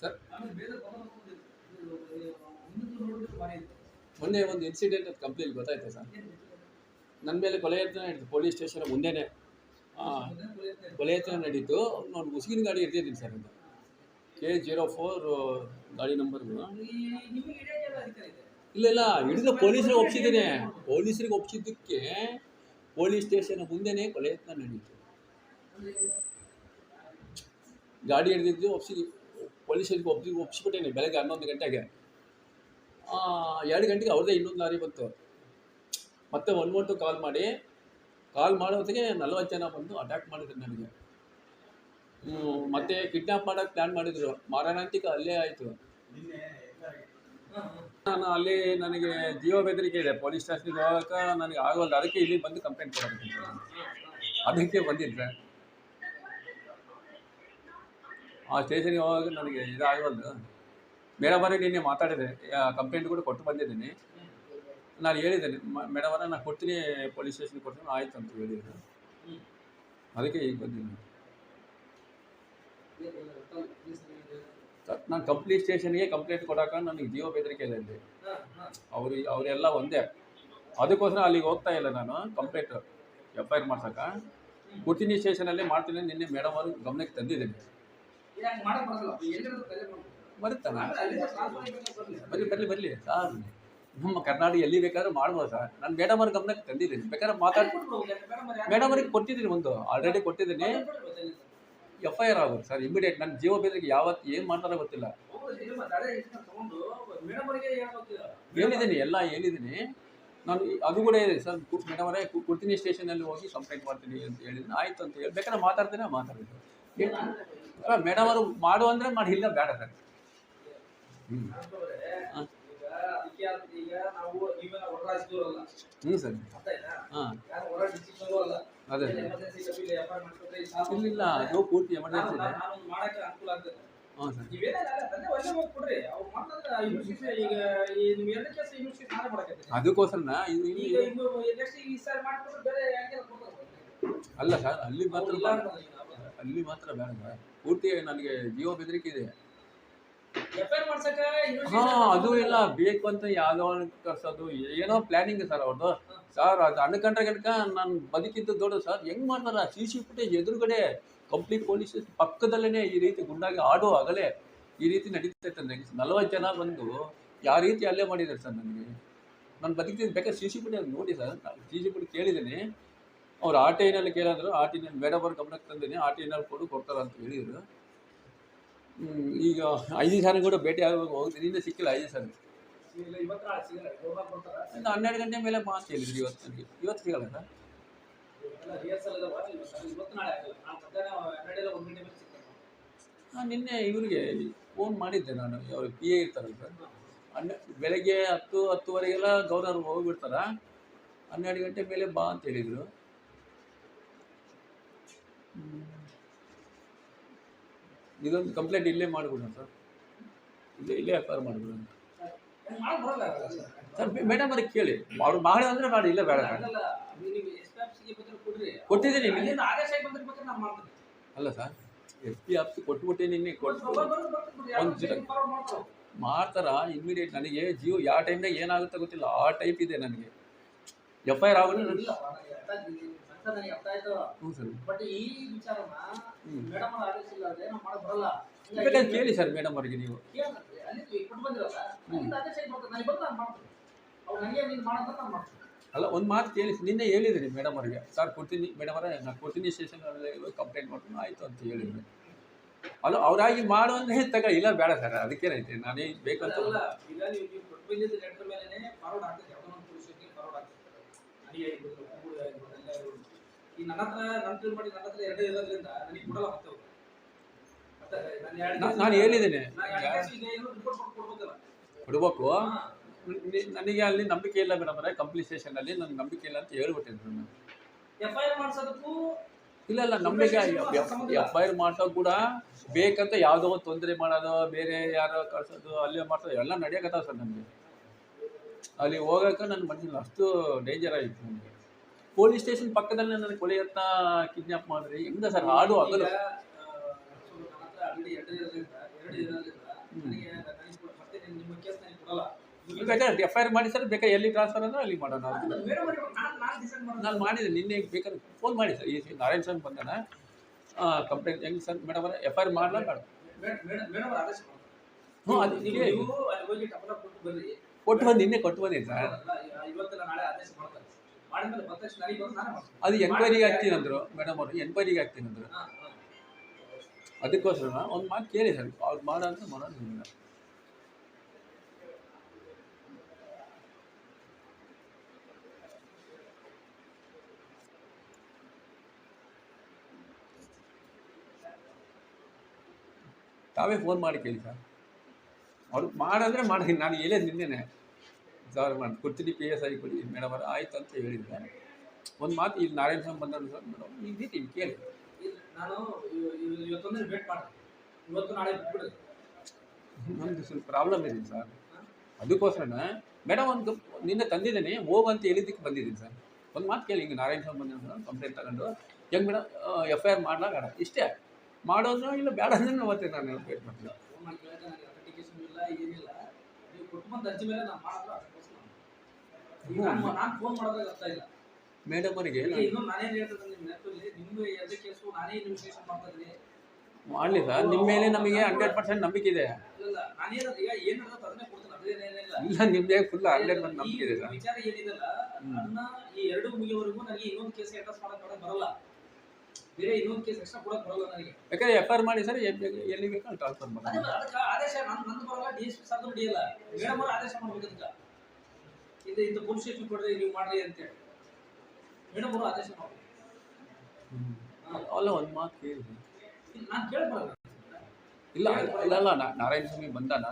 Sir ಮೊನ್ನೆ ಒಂದು incident ಅದು ಕಂಪ್ಲೇಂಟ್ ಗೊತ್ತಾಯ್ತಾ ಸರ್? ನನ್ನ ಮೇಲೆ ಕೊಲೆ ಯತ್ನ ನಡೀತು ಪೊಲೀಸ್ ಸ್ಟೇಷನ್ ಮುಂದೆನೇ. ಕೊಲೆ ಯತ್ನ ನಡೀತು. ನಾನು ಮುಸ್ಲಿಂ ಗಾಡಿ ಇರ್ತಿದ್ದೀನಿ ಸರ್, ಅದು K04 ಗಾಡಿ ನಂಬರ್ಗಳು. ಇಲ್ಲ ಹಿಡಿದು ಪೊಲೀಸರಿಗೆ ಒಪ್ಪಿಸಿದ್ದೀನಿ. ಪೊಲೀಸರಿಗೆ ಒಪ್ಪಿಸಿದ್ದಕ್ಕೆ ಪೊಲೀಸ್ ಸ್ಟೇಷನ್ ಮುಂದೆನೇ ಕೊಲೆ ಯತ್ನ ನಡೀತು. ಗಾಡಿ ಹಿಡಿದಿದ್ದು ಪೊಲೀಸರಿಗೆ ಒಪ್ಪಿಸ್ಬಿಟ್ಟೇನೆ ಬೆಳಗ್ಗೆ 11 ಗಂಟೆಗೆ. 2 ಗಂಟೆಗೆ ಅವ್ರದ್ದೇ ಇನ್ನೊಂದು ಲಾರಿ ಬಂತು. ಮತ್ತೆ 112 ಕಾಲ್ ಮಾಡೋದಕ್ಕೆ 40 ಜನ ಬಂದು ಅಟ್ಯಾಕ್ ಮಾಡಿದ್ರು ನನಗೆ. ಮತ್ತೆ ಕಿಡ್ನಾಪ್ ಮಾಡೋಕ್ಕೆ ಪ್ಲ್ಯಾನ್ ಮಾಡಿದರು. ಮಾರಣಾಂತಿಕ ಅಲ್ಲೇ ಆಯಿತು. ನಾನು ಅಲ್ಲಿ ನನಗೆ ಜೀವ ಬೆದರಿಕೆ ಇದೆ. ಪೊಲೀಸ್ ಸ್ಟೇಷನ್ಗೆ ಹೋಗೋಕೆ ನನಗೆ ಆಗೋಲ್ಲ. ಅದಕ್ಕೆ ಇಲ್ಲಿ ಬಂದು ಕಂಪ್ಲೇಂಟ್ ಕೊಡೋದಕ್ಕೆ ಅದಕ್ಕೆ ಬಂದಿದ್ದೆ. ಆ ಸ್ಟೇಷನ್ಗೆ ಹೋಗೋಕೆ ನನಗೆ ಇದಾಗವಲ್ದು. ಮೇಡಮ್ ಅವರೇ ನಿನ್ನೆ ಮಾತಾಡಿದೆ, ಕಂಪ್ಲೇಂಟ್ ಕೂಡ ಕೊಟ್ಟು ಬಂದಿದ್ದೀನಿ. ನಾನು ಹೇಳಿದ್ದೇನೆ, ಮೇಡಮ್ ಅವರೇ ನಾನು ಕೊಡ್ತೀನಿ, ಪೊಲೀಸ್ ಸ್ಟೇಷನ್ಗೆ ಕೊಡ್ತೀನಿ, ಆಯ್ತು ಅಂತ ಹೇಳಿದ್ರು. ಅದಕ್ಕೆ ಈಗ ಬಂದಿದ್ದೀನಿ. ನಾನು ಕಂಪ್ಲೀಟ್ ಸ್ಟೇಷನ್ಗೆ ಕಂಪ್ಲೇಂಟ್ ಕೊಡೋಕೆ ನನಗೆ ಜೀವ ಬೆದರಿಕೆ ಇದೆ ಇಲ್ಲಿ. ಅವರೆಲ್ಲ ಒಂದೇ. ಅದಕ್ಕೋಸ್ಕರ ಅಲ್ಲಿಗೆ ಹೋಗ್ತಾ ಇಲ್ಲ ನಾನು ಕಂಪ್ಲೇಂಟ್ FIR ಮಾಡ್ಸೋಕೆ. ಕೊಡ್ತೀನಿ ಸ್ಟೇಷನಲ್ಲಿ ಮಾಡ್ತೀನಿ. ನಿನ್ನೆ ಮೇಡಮ್ ಅವರು ಗಮನಕ್ಕೆ ತಂದಿದ್ದೀನಿ. ಬರುತ್ತಾನೆ, ಬರಲಿ ಸರ್. ನಮ್ಮ ಕರ್ನಾಟಕ ಎಲ್ಲಿ ಬೇಕಾದ್ರೂ ಮಾಡ್ಬೋದು ಸರ್. ನಾನು ಮೇಡಮ್ ಅವ್ರ ಗಮನಕ್ಕೆ ತಂದಿದ್ದೀನಿ. ಬೇಕಾದ್ರೆ ಮೇಡಮ್ ಅವ್ರಿಗೆ ಕೊಟ್ಟಿದ್ದೀನಿ, ಒಂದು ಆಲ್ರೆಡಿ ಕೊಟ್ಟಿದ್ದೀನಿ. FIR ಆಗುತ್ತೆ ಸರ್ ಇಮಿಡಿಯೇಟ್. ನನ್ನ ಜೀವ ಬೆದರಿಕೆ ಯಾವತ್ತು ಏನು ಮಾಡ್ತಾರೋ ಗೊತ್ತಿಲ್ಲ. ಹೇಳಿದ್ದೀನಿ, ಎಲ್ಲ ಹೇಳಿದ್ದೀನಿ ನಾನು. ಅದು ಕೂಡ ಇದೆ ಸರ್, ಮೇಡಮ್ ಅವರೇ ಕೊಡ್ತೀನಿ ಸ್ಟೇಷನಲ್ಲಿ ಹೋಗಿ ಕಂಪ್ಲೇಂಟ್ ಮಾಡ್ತೀನಿ ಅಂತ ಹೇಳಿದ್ದೀನಿ. ಆಯಿತು ಅಂತ ಹೇಳಿ ಬೇಕಾದ್ರೆ ಮಾತಾಡ್ತೀನಿ. ಅಲ್ಲ ಮೇಡಮ್ ಅವರು ಮಾಡು ಅಂದರೆ ಮಾಡಿ, ಇಲ್ಲ ಬೇಡ ಸರ್. ಸರ್ ಹಾಂ ಅದೇ ಇಲ್ಲ, ಅದು ಪೂರ್ತಿ ಎಮರ್ಜೆನ್ಸಿ ಇದೆ. ಹಾಂ ಸರ್. ಅದಕ್ಕೋಸ್ಕರ ಅಲ್ಲ ಸರ್, ಅಲ್ಲಿ ಮಾತ್ರ ಬೇಡ ಸರ್. ಪೂರ್ತಿ ನನಗೆ ಜೀವ ಬೆದರಿಕೆ ಇದೆ. ಅದು ಇಲ್ಲ ಬೇಕು ಅಂತ ಯಾವುದೋ ಕರ್ಸೋದು ಏನೋ ಪ್ಲಾನಿಂಗ್ ಸರ್ ಅವ್ರದ್ದು. ಸರ್ ಅದು ಅನ್ಕಂಡ್ರೆ ಗಂಟಕ ನಾನು ಬದುಕಿದ್ದು ದೊಡ್ಡ ಸರ್. ಹೆಂಗ್ ಮಾಡ್ತಾರ? CC ಫುಟೇಜ್ ಎದುರುಗಡೆ ಕಂಪ್ಲೀಟ್ ಪೊಲೀಸ್ ಪಕ್ಕದಲ್ಲೇ ಈ ರೀತಿ ಗುಂಡಾಗಿ ಆಡೋ ಆಗಲೇ ಈ ರೀತಿ ನಡೀತೈತೆ. 40 ಜನ ಬಂದು ಯಾವ ರೀತಿ ಅಲ್ಲೇ ಮಾಡಿದ್ದಾರೆ ಸರ್ ನನಗೆ. ನಾನು ಬದುಕಿದ್ದು ಬೇಕಾದ್ರೆ CC ಫುಟೇಜ್ ನೋಡಿ ಸರ್. CC ಫುಟೇಜ್ ಕೇಳಿದ್ದೀನಿ. ಅವ್ರು RTIನಲ್ಲಿ ಕೇಳಿದ್ರು. RTIನಲ್ಲಿ ಮೇಡಮ್ ಅವ್ರ ಗಮನಕ್ಕೆ ತಂದಿದ್ದೀನಿ. RTIನಲ್ಲಿ ಕೊಡ್ತಾರ ಅಂತ ಹೇಳಿದ್ರು. ಈಗ 5 ಜನ ಕೂಡ ಭೇಟಿ ಆಗುವಾಗ ಹೋಗ್ತೀನಿ. ಇನ್ನೂ ಸಿಕ್ಕಿಲ್ಲ 5 ಜನ. 12 ಗಂಟೆ ಮೇಲೆ ಮಾತು ಹೇಳಿದ್ರು. ಇವತ್ತು ಸಿಗಲ್ಲ ಸರ್. ನಿನ್ನೆ ಇವರಿಗೆ ಫೋನ್ ಮಾಡಿದ್ದೆ ನಾನು. ಅವ್ರಿಗೆ PA ಇರ್ತಾರಲ್ಲ ಸರ್. ಬೆಳಗ್ಗೆ 10-10:30 ಗವರ್ನರ್ ಹೋಗ್ಬಿಡ್ತಾರ. 12 ಗಂಟೆ ಮೇಲೆ ಬಾ ಅಂತ ಹೇಳಿದರು. ಇದೊಂದು ಕಂಪ್ಲೇಂಟ್ ಇಲ್ಲೇ ಮಾಡಿಬಿಡೋಣ ಸರ್. ಇಲ್ಲೇ FIR ಮಾಡಿಬಿಡೋಣ ಸರ್. ಮೇಡಮ್ ಅವ್ರಿಗೆ ಕೇಳಿ, ಅವ್ರು ಮಾಡಿ ಅಂದರೆ ಮಾಡಿ, ಇಲ್ಲ ಬೇಡ ಕೊಟ್ಟಿದ್ದೀನಿ. ಅಲ್ಲ ಸರ್, SP ಆಫೀಸ್ ಕೊಟ್ಬಿಟ್ಟು ನಿನ್ನೆ ಮಾಡ್ತಾರ ಇಮಿಡಿಯೇಟ್. ನನಗೆ ಜೀವ ಯಾವ ಟೈಮ್ನಾಗ ಏನಾಗುತ್ತೆ ಗೊತ್ತಿಲ್ಲ. ಆ ಟೈಪ್ ಇದೆ ನನಗೆ. FIR ಆಗೋದು ಬೇಕಾದ್ರೆ ಕೇಳಿ ಸರ್ ಮೇಡಮ್ ಅವರಿಗೆ. ನೀವು ಅಲ್ಲ ಒಂದು ಮಾತು ಕೇಳಿ. ನಿನ್ನೆ ಹೇಳಿದ್ರಿ ಮೇಡಮ್ ಅವರಿಗೆ, ಸರ್ ಕೊಡ್ತೀನಿ ಮೇಡಮ್ ಅವರೇ, ನಾನು ಕೊಡ್ತೀನಿ ಸ್ಟೇಷನಲ್ಲಿ ಕಂಪ್ಲೇಂಟ್ ಮಾಡ್ತೀನಿ, ಆಯಿತು ಅಂತ ಹೇಳಿದ್ರು. ಅಲ್ಲ ಅವರಾಗಿ ಮಾಡು ಅಂದರೆ ಇಲ್ಲ ಬೇಡ ಸರ್. ಅದಕ್ಕೇನೈತೆ, ನಾನೇ ಬೇಕಂತ ನಾನು ಹೇಳಿದ್ದೀನಿ ಕೊಡ್ಬೇಕು. ನನಗೆ ಅಲ್ಲಿ ನಂಬಿಕೆ ಇಲ್ಲ ಮೇಡಮ್ ಅವರೇ. ಕಂಪ್ಲೀಟ್ ಸ್ಟೇಷನಲ್ಲಿ ನನಗೆ ನಂಬಿಕೆ ಇಲ್ಲ ಅಂತ ಹೇಳ್ಬಿಟ್ಟಿದ್ರು ನಾನು. ಇಲ್ಲ ನಂಬಿಕೆ FIR ಮಾಡ್ಸೋದು ಕೂಡ ಬೇಕಂತ ಯಾವುದೋ ಒಂದು ತೊಂದರೆ ಮಾಡೋದು, ಬೇರೆ ಯಾರೋ ಕಳ್ಸೋದು, ಅಲ್ಲೇ ಮಾಡ್ಸೋದು ಎಲ್ಲ ನಡೆಯಕತ್ತಾವ ಸರ್. ನನಗೆ ಅಲ್ಲಿ ಹೋಗೋಕೆ ನನ್ನ ಮನಸ್ಸಿಲ್ಲ. ಅಷ್ಟು ಡೇಂಜರ್ ಆಯಿತು ನನಗೆ. ಪೊಲೀಸ್ ಸ್ಟೇಷನ್ ಪಕ್ಕದಲ್ಲೇ ನನಗೆ ಕೊಲೆ ಯತ್ನ ಕಿಡ್ನಾಪ್ ಮಾಡಿದ್ರೆ ಹೆಂಗ ಸರ್ ಹಾಡು ಆಗಲ್ಲ. ಬೇಕಾದ್ರೆ FIR ಮಾಡಿ ಸರ್, ಬೇಕಾದ್ರೆ ಎಲ್ಲಿ ಟ್ರಾನ್ಸ್ಫರ್ ಅಂದ್ರೆ ಅಲ್ಲಿ ಮಾಡೋಣ. ನಾನು ಮಾಡಿದೆ ನಿನ್ನೆ, ಬೇಕಾದ್ರೆ ಫೋನ್ ಮಾಡಿ ಸರ್. ಈ ನಾರಾಯಣ ಸ್ವಾಮಿ ಬಂದಾನ, ಕಂಪ್ಲೇಂಟ್ ಹೆಂಗೆ ಸರ್ ಮೇಡಮ್ ಅವರ FIR ಮಾಡಲ ಬೇಡ? ಹ್ಞೂ, ಅದು ಕೊಟ್ಟು ಬಂದು ನಿನ್ನೆ ಕೊಟ್ಟು ಬಂದಿದ್ದು ಸರ್. ಅದು ಎನ್ಕ್ವೈರಿಗೆ ಆಗ್ತೀನಿ ಅಂದರು ಮೇಡಮ್ ಅವರು, ಎನ್ಕ್ವೈರಿಗೆ ಆಗ್ತೀನಿ ಅಂದರು. ಅದಕ್ಕೋಸ್ಕರ ಒಂದು ಮಾತು ಕೇಳಿ ಸರ್, ಅವ್ರು ಮಾಡೋಂತ ಮಾಡೋದಿಲ್ಲ. ತಾವೇ ಫೋನ್ ಮಾಡಿ ಕೇಳಿ ಸರ್. ಅವ್ರು ಮಾಡಿದ್ರೆ ಮಾಡ್ತೀನಿ. ನಾನು ಹೇಳಿದ ನಿನ್ನೆನೆ ಸರ್ ಮಾಡಿ ಕೊಡ್ತೀನಿ, PSI ಕೊಡಿ ಮೇಡಮ್ ಅವರು, ಆಯ್ತು ಅಂತ ಹೇಳಿದ್ರೆ. ಒಂದು ಮಾತು ಇಲ್ಲಿ ನಾರಾಯಣ ಸ್ವಾಮಿ ಬಂದರು ಸರ್ ಮೇಡಮ್, ಈ ರೀತಿ ಕೇಳಿ. ನಾನು ಇವತ್ತೊಂದು ವೇಟ್ ಮಾಡ್ತೀನಿ, ಇವತ್ತು ನಾಳೆ ಬಿಟ್ಬಿಡೋದು. ನಮ್ದು ಸ್ವಲ್ಪ ಪ್ರಾಬ್ಲಮ್ ಇದೆ ಸರ್, ಅದಕ್ಕೋಸ್ಕರನ ಮೇಡಮ್ ಒಂದು ನಿನ್ನೆ ತಂದಿದ್ದೀನಿ, ಹೋಗಂತ ಹೇಳಿದ್ದಕ್ಕೆ ಬಂದಿದ್ದೀನಿ ಸರ್. ಒಂದು ಮಾತು ಕೇಳಿ, ಹಿಂಗೆ ನಾರಾಯಣ ಸ್ವಾಮಿ ಬಂದ ಕಂಪ್ಲೇಂಟ್ ತಗೊಂಡು ಹೆಂಗೆ ಮೇಡಮ್ FIR ಮಾಡಲ್ಲ ಬೇಡ, ಇಷ್ಟೇ ಮಾಡೋದು ಇಲ್ಲ ಬೇಡ ಅಂದ್ರೆ ಮತ್ತೆ ನಾನು ವೇಟ್ ಮಾಡ್ತೀನಿ. ಇಲ್ಲ ಏನಿಲ್ಲ, ನೀವು ಕೊಟ್ಟು ಬಂದು ಅರ್ಜಿ ಮೇಲೆ ನಾನು ಮಾಡಿದ್ರೆ ನಾನು ಫೋನ್ ಮಾಡೋದಾಗ ಅರ್ಥ ಇಲ್ಲ ಮೇಡಮ್ ಅವರಿಗೆ. ಇನ್ನೂ ನಾನೇನು ಹೇಳ್ತದೆ ನಿಮ್ಮ ನೆನಪಲ್ಲಿ, ನಿಮ್ಮ ಎರಡೇ ಕೇಸು ನಾನೇ ಇನ್ವೆಸ್ಟಿಗೇಷನ್ ಮಾಡ್ತಾ ಇದ್ದೀನಿ. ಮಾಡಲಿ ಸರ್, ನಿಮ್ಮ ಮೇಲೆ ನಮಗೆ 100% ನಂಬಿಕೆ ಇದೆ. ಇಲ್ಲ ನಾನೇನು ಈಗ ಏನು ಹೇಳೋದು ಅದನ್ನೇ ಕೊಡ್ತೀನಿ, ಅದೇನೇನಿಲ್ಲ. ಇಲ್ಲ ನಿಮಗೆ ಫುಲ್ 100% ನಂಬಿಕೆ ಇದೆ ಸರ್. ವಿಚಾರ ಏನಿದೆಲ್ಲ ಅದನ್ನ ಈ ಎರಡು ಮುಗಿಯವರೆಗೂ ನನಗೆ ಇನ್ನೊಂದು ಕೇಸ್ ಅಡ್ರೆಸ್ ಮಾಡಕ್ಕೆ ಬರಲ್ಲ, ಬೇರೆ ಇನ್ನೊಂದು ಕೇಸ್ ಎಕ್ಸ್ಟ್ರಾ ಕೊಡಕ್ಕೆ ಬರಲ್ಲ ನನಗೆ. ಬೇಕಾದ್ರೆ FIR ಮಾಡಿ ಸರ್, ಎಲ್ಲಿ ಬೇಕು ಅಲ್ಲಿ ಟ್ರಾನ್ಸ್ಫರ್ ಮಾಡಿ. ಅದಕ್ಕೆ ಆದೇಶ ನಂದು ಬರಲ್ಲ, DSP ಸಾರ್ದು ನಡೆಯಲ್ಲ, ಮೇಡಮ್ ಅವರು ಆದೇಶ ಮಾಡ್ಬೇಕು. ಅದಕ್ಕೆ ಇದು ಇಂಥ ಪೊಲೀಸ್ ಸ್ಟೇಷನ್ ಕೊಡ್ರಿ, ನೀವು ಮಾಡ್ರಿ ಅಂತೇಳಿ ಮೇಡಮ್ ಅವರು ಆದೇಶ ಮಾಡ್ಬೇಕು. ಅಲ್ಲ ಒಂದು ಮಾತು ಕೇಳಿ, ನಾನು ಕೇಳಬಾರಲ್ಲ. ಇಲ್ಲ ಇಲ್ಲ ಇಲ್ಲ, ನಾರಾಯಣ ಸ್ವಾಮಿ ಬಂದಾನ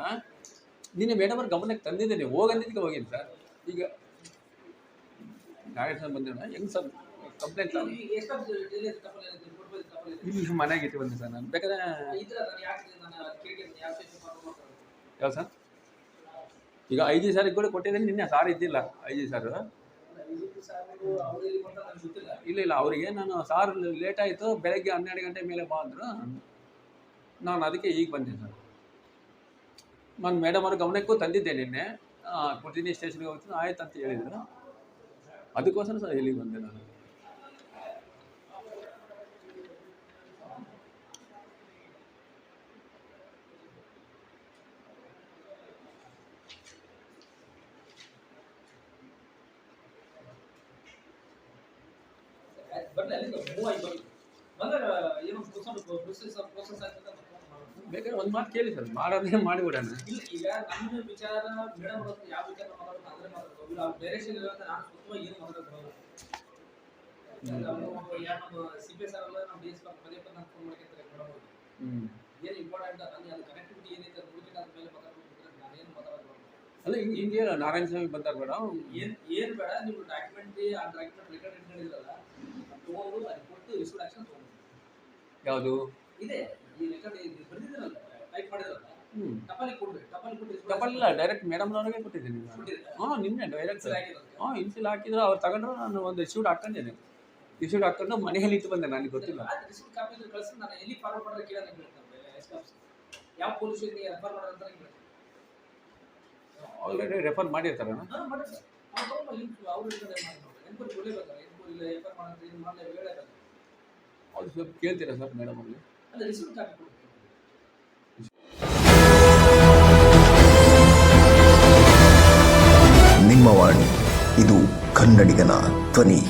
ನಿನ್ನೆ ಮೇಡಮ್ ಅವ್ರ ಗಮನಕ್ಕೆ ತಂದಿದ್ದೇನೆ, ಹೋಗಂದಿದ್ದಕ್ಕೆ ಹೋಗಿದ್ದೀನಿ ಸರ್. ಈಗ ನಾರಾಯಣ ಸ್ವಾಮಿ ಬಂದಾನ ಹೆಂಗೆ ಸರ್ ಕಂಪ್ಲೇಂಟ್ ಇಲ್ಲಿ ಮನೆಗೆ ಇಟ್ಟು ಬಂದೆ ಸರ್ ನಾನು. ಬೇಕಾದ್ರೆ ಯಾವ ಸರ್, ಈಗ IG ಸಾರಿಗೆ ಕೂಡ ಕೊಟ್ಟಿದ್ದೀನಿ ನಿನ್ನೆ, ಸಾರ್ ಇದ್ದಿಲ್ಲ IG ಸಾರು. ಇಲ್ಲ ಇಲ್ಲ, ಅವರಿಗೆ ನಾನು ಸಾರ್ ಲೇಟ್ ಆಯಿತು, ಬೆಳಗ್ಗೆ 12 ಗಂಟೆ ಮೇಲೆ ಬಾ ಅಂದರು. ನಾನು ಅದಕ್ಕೆ ಈಗ ಬಂದೆ ಸರ್. ನಾನು ಮೇಡಮ್ ಅವ್ರ ಗಮನಕ್ಕೂ ತಂದಿದ್ದೆ ನಿನ್ನೆ, ಕೊಡ್ತೀನಿ ಸ್ಟೇಷನ್ಗೆ ಹೋಗ್ತೀನಿ ಆಯ್ತು ಅಂತ ಹೇಳಿದರು. ಅದಕ್ಕೋಸ್ಕರ ಸರ್ ಇಲ್ಲಿಗೆ ಬಂದೆ ನಾನು. ಬೇಕಾದ್ರೆ ಒಂದು ಮಾತು ಕೇಳಿ ಸರ್, ಮಾಡೋದೇ ಮಾಡಿಬಿಡೋಣ. ಇಲ್ಲ ಈಗ ನನ್ನ ವಿಚಾರ ಮೇಡಮ್ ಅವರು ಯಾವ ವಿಚಾರ ಮಾತಾಡೋದು ಅಂದ್ರೆ ಮಾತಾಡೋದು, ಆ ಡೈರೆಕ್ಷನ್ ಇರೋದು ನಾನು ಸುತ್ತಮ ಏನು ಮಾತಾಡೋದು. ನಮ್ಮ CPS ಅವರೆಲ್ಲ ನಮ್ಮ DSP ಪದೇ ಪದೇ ನಾನು ಫೋನ್ ಮಾಡ್ಕೊತಾರೆ ಮೇಡಮ್ ಅವ್ರಿಗೆ, ಏನು ಇಂಪಾರ್ಟೆಂಟ್ ನನಗೆ ಅದು ಕನೆಕ್ಟಿವಿಟಿ ಏನಿದೆ ಅದು ಮುಗಿದ ಮೇಲೆ ಮಾತಾಡ್ಬಿಟ್ರೆ ನಾನು ಏನು ಮಾತಾಡೋದು. ಅಲ್ಲ ಹಿಂಗೆ ನಾರಾಯಣ ಸ್ವಾಮಿ ಬಂದಾರ ಮೇಡಮ್, ಏನು ಬೇಡ, ನೀವು ಡಾಕ್ಯುಮೆಂಟ್ ಆ ಡಾಕ್ಯುಮೆಂಟ್ ರೆಕಾರ್ಡ್ ಇಟ್ಕೊಂಡಿದ್ರಲ್ಲ ತೊಗೊಂಡು ಅದು ಕೊಟ್ಟು ರಿಸೀವ್ಡ್ ಆಕ್ಷನ್ ತೊಗೊಂಡು. ಯಾವುದು ಇದೆ ಈ ರೆಕಾರ್ಡ್ ಬರ್ದಿದ್ದೀರಲ್ಲ, ಟೈಪ್ ಮಾಡಿದ್ರಲ್ಲ, ಟಪಾಲಿ ಕೊಡ್ರಿ. ಟಪಾಲಿಲ್ಲ, ಡೈರೆಕ್ಟ್ ಮೇಡಮ್ ಅವ್ರಿಗೆ ಕೊಟ್ಟಿದ್ದೀನಿ. ಹಾಂ ನಿನ್ನೆ ಡೈರೆಕ್ಟ್ ಇನ್ಸಿಲ್ ಹಾಕಿದ್ರು, ಅವ್ರು ತಗೊಂಡ್ರು. ನಾನು ಒಂದು ರಿಸೀವ್ಡ್ ಹಾಕೊಂಡಿದ್ದೇನೆ, ರಿಸೀವ್ಡ್ ಹಾಕೊಂಡು ಮನೆಯಲ್ಲಿ ಇಟ್ಟು ಬಂದೆ, ನನಗೆ ಗೊತ್ತಿಲ್ಲ. ರಿಸೀವ್ಡ್ ಕಾಪಿ ಕಳಿಸಿ ನಾನು ಎಲ್ಲಿ ಫಾರ್ವರ್ಡ್ ಮಾಡೋದು ಕೇಳೋಣ ಹೇಳ್ತಾರೆ, ಯಾವ ಪೊಲೀಸ್ ಸ್ಟೇಷನ್ಗೆ ರೆಫರ್ ಮಾಡೋದು ಅಂತ ಕೇಳ್ತಾರೆ. ಆಲ್ರೆಡಿ ರೆಫರ್ ಮಾಡಿರ್ತಾರೆ ಅವ್ರು ಅವ್ರು ಸ್ವಲ್ಪ ಕೇಳ್ತೀರಾ ಸರ್ ಮೇಡಮ್ ಅವ್ರಿಗೆ? ನಿಮ್ಮ ವಾಣಿ, ಇದು ಕನ್ನಡಿಗನ ಧ್ವನಿ.